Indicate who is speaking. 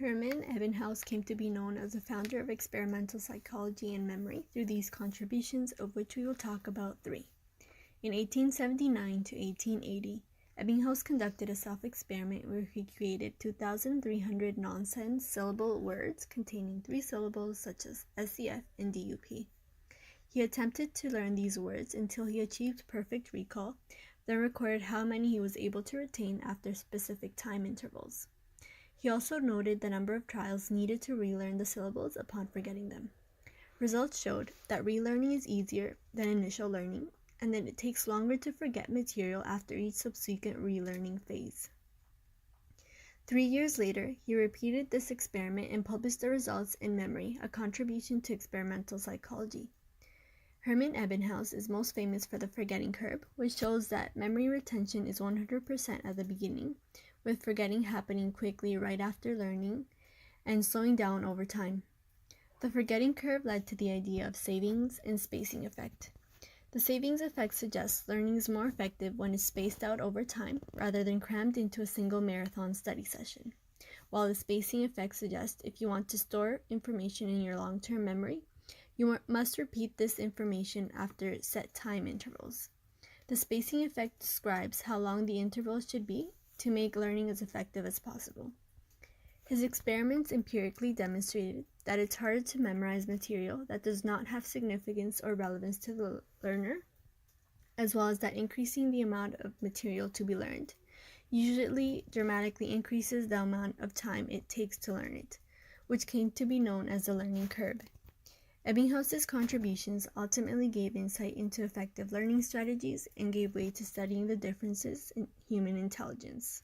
Speaker 1: Hermann Ebbinghaus came to be known as the founder of experimental psychology and memory through these contributions, of which we will talk about three. In 1879 to 1880, Ebbinghaus conducted a self-experiment where he created 2,300 nonsense syllable words containing three syllables such as SEF and DUP. He attempted to learn these words until he achieved perfect recall, then recorded how many he was able to retain after specific time intervals. He also noted the number of trials needed to relearn the syllables upon forgetting them. Results showed that relearning is easier than initial learning, and that it takes longer to forget material after each subsequent relearning phase. 3 years later, he repeated this experiment and published the results in Memory, a contribution to experimental psychology. Hermann Ebbinghaus is most famous for the forgetting curve, which shows that memory retention is 100% at the beginning, with forgetting happening quickly right after learning and slowing down over time. The forgetting curve led to the idea of savings and spacing effect. The savings effect suggests learning is more effective when it's spaced out over time rather than crammed into a single marathon study session, while the spacing effect suggests if you want to store information in your long-term memory, you must repeat this information after set time intervals. The spacing effect describes how long the intervals should be to make learning as effective as possible. His experiments empirically demonstrated that it's harder to memorize material that does not have significance or relevance to the learner, as well as that increasing the amount of material to be learned usually dramatically increases the amount of time it takes to learn it, which came to be known as the learning curve. Ebbinghaus's contributions ultimately gave insight into effective learning strategies and gave way to studying the differences in human intelligence.